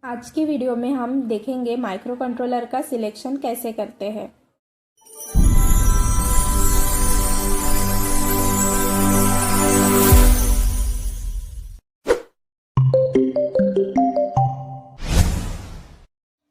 आज की वीडियो में हम देखेंगे माइक्रो कंट्रोलर का सिलेक्शन कैसे करते हैं।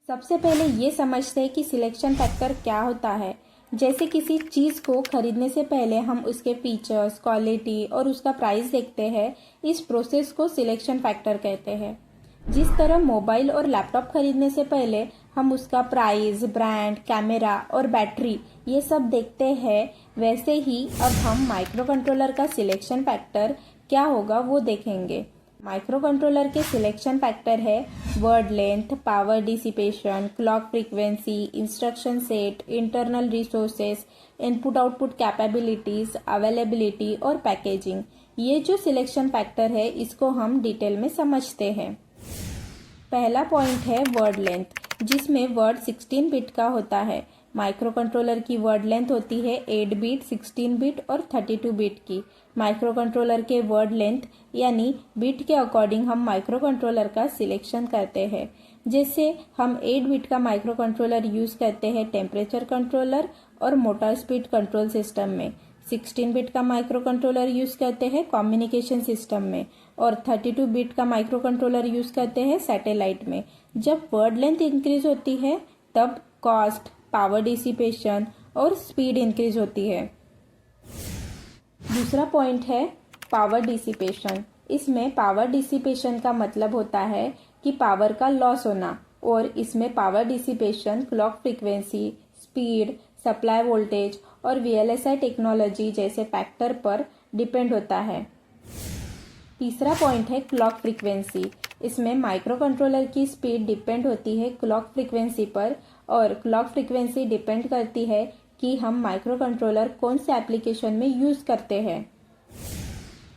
सबसे पहले ये समझते हैं कि सिलेक्शन फैक्टर क्या होता है। जैसे किसी चीज़ को खरीदने से पहले हम उसके फीचर्स, क्वालिटी और उसका प्राइस देखते हैं। इस प्रोसेस को सिलेक्शन फैक्टर कहते हैं। जिस तरह मोबाइल और लैपटॉप खरीदने से पहले हम उसका प्राइस, ब्रांड, कैमरा और बैटरी ये सब देखते हैं, वैसे ही अब हम माइक्रो कंट्रोलर का सिलेक्शन फैक्टर क्या होगा वो देखेंगे। माइक्रो कंट्रोलर के सिलेक्शन फैक्टर है word length, power dissipation, clock frequency, instruction set, internal resources, input output capabilities, availability और पैकेजिंग। ये जो सिलेक्शन फैक्टर है इसको हम डिटेल में समझते हैं। पहला पॉइंट है वर्ड लेंथ, जिसमें वर्ड 16 बिट का होता है। माइक्रो कंट्रोलर की वर्ड लेंथ होती है 8 बिट, 16 बिट और 32 बिट की। माइक्रो कंट्रोलर के वर्ड लेंथ यानी बिट के अकॉर्डिंग हम माइक्रो कंट्रोलर का सिलेक्शन करते हैं। जैसे हम 8 बिट का माइक्रो कंट्रोलर यूज करते हैं टेम्परेचर कंट्रोलर और मोटर स्पीड कंट्रोल सिस्टम में। 16 बिट का माइक्रो कंट्रोलर यूज करते हैं कम्युनिकेशन सिस्टम में और 32 बिट का माइक्रो कंट्रोलर यूज करते हैं सैटेलाइट में। जब वर्ड लेंथ इंक्रीज होती है तब कॉस्ट, पावर डिसिपेशन और स्पीड इंक्रीज होती है। दूसरा पॉइंट है पावर डिसिपेशन। इसमें पावर डिसिपेशन का मतलब होता है कि पावर का लॉस होना, और इसमें power dissipation clock frequency, speed, supply voltage और VLSI टेक्नोलॉजी जैसे फैक्टर पर डिपेंड होता है। तीसरा पॉइंट है क्लॉक फ्रीक्वेंसी। इसमें माइक्रो कंट्रोलर की स्पीड डिपेंड होती है क्लॉक फ्रीक्वेंसी पर, और क्लॉक फ्रीक्वेंसी डिपेंड करती है कि हम माइक्रो कंट्रोलर कौन से एप्लीकेशन में यूज करते हैं।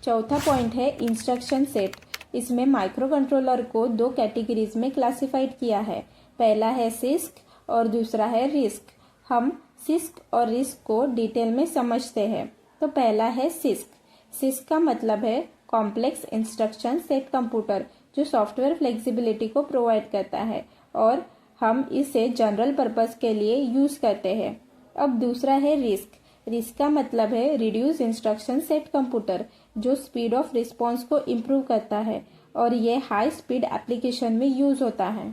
चौथा पॉइंट है इंस्ट्रक्शन सेट। इसमें माइक्रो कंट्रोलर को दो कैटेगरीज में क्लासिफाइड किया है। पहला है सिस्क और दूसरा है रिस्क। हम सिस्क और रिस्क को डिटेल में समझते हैं। तो पहला है सिस्क। सिस्क का मतलब है कॉम्प्लेक्स इंस्ट्रक्शन सेट कंप्यूटर, जो सॉफ्टवेयर फ्लेक्सिबिलिटी को प्रोवाइड करता है और हम इसे जनरल पर्पस के लिए यूज करते हैं। अब दूसरा है रिस्क। रिस्क का मतलब है रिड्यूस इंस्ट्रक्शन सेट कंप्यूटर, जो स्पीड ऑफ रिस्पॉन्स को इम्प्रूव करता है और ये हाई स्पीड एप्लीकेशन में यूज होता है।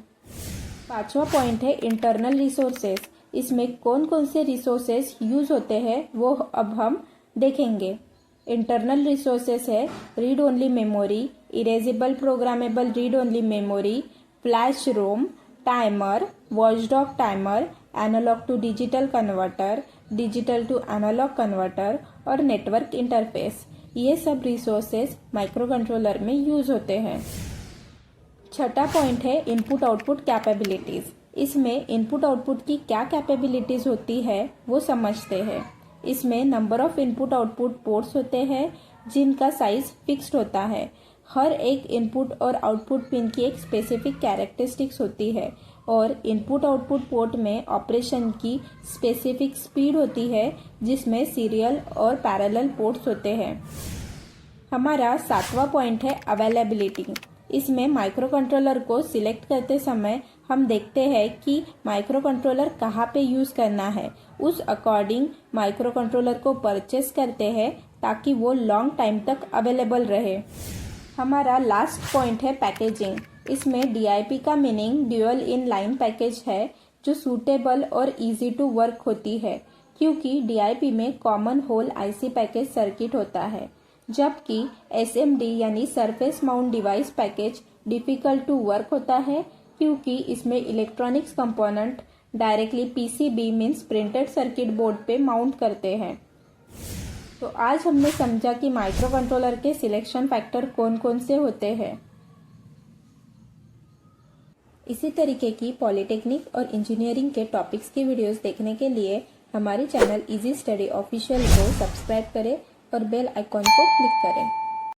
पांचवा पॉइंट है इंटरनल रिसोर्सेस। इसमें कौन कौन से रिसोर्सेस यूज होते हैं वो अब हम देखेंगे। इंटरनल रिसोर्सेस है read only memory, erasable programmable read only memory, flash ROM, timer, watchdog timer, analog to digital converter, digital to analog converter और नेटवर्क इंटरफेस। ये सब रिसोर्सेस माइक्रो कंट्रोलर में यूज होते हैं। छठा पॉइंट है इनपुट आउटपुट कैपेबिलिटीज। इसमें input output की क्या कैपेबिलिटीज होती है वो समझते हैं। इसमें number of input output ports होते हैं जिनका साइज फिक्स्ड होता है। हर एक इनपुट और आउटपुट पिन की एक स्पेसिफिक कैरेक्टरिस्टिक्स होती है और इनपुट आउटपुट पोर्ट में ऑपरेशन की स्पेसिफिक स्पीड होती है, जिसमें सीरियल और पैरेलल पोर्ट्स होते हैं। हमारा सातवां पॉइंट है अवेलेबिलिटी। इसमें माइक्रो कंट्रोलर को सिलेक्ट करते समय हम देखते हैं कि माइक्रो कंट्रोलर कहाँ पे यूज करना है। उस अकॉर्डिंग माइक्रो कंट्रोलर को परचेस करते हैं ताकि वो लॉन्ग टाइम तक अवेलेबल रहे। हमारा लास्ट पॉइंट है पैकेजिंग। इसमें DIP का meaning dual in line package है, जो सूटेबल और इजी टू वर्क होती है, क्योंकि DIP में common hole IC package circuit होता है, जबकि SMD यानी surface mount device package difficult to work होता है, क्योंकि इसमें electronics component directly PCB means printed circuit board पे माउंट करते हैं। तो आज हमने समझा कि माइक्रो कंट्रोलर के सिलेक्शन फैक्टर कौन कौन से होते हैं। इसी तरीके की पॉलिटेक्निक और इंजीनियरिंग के टॉपिक्स की वीडियोस देखने के लिए हमारे चैनल इजी स्टडी ऑफिशियल को सब्सक्राइब करें और बेल आइकॉन को क्लिक करें।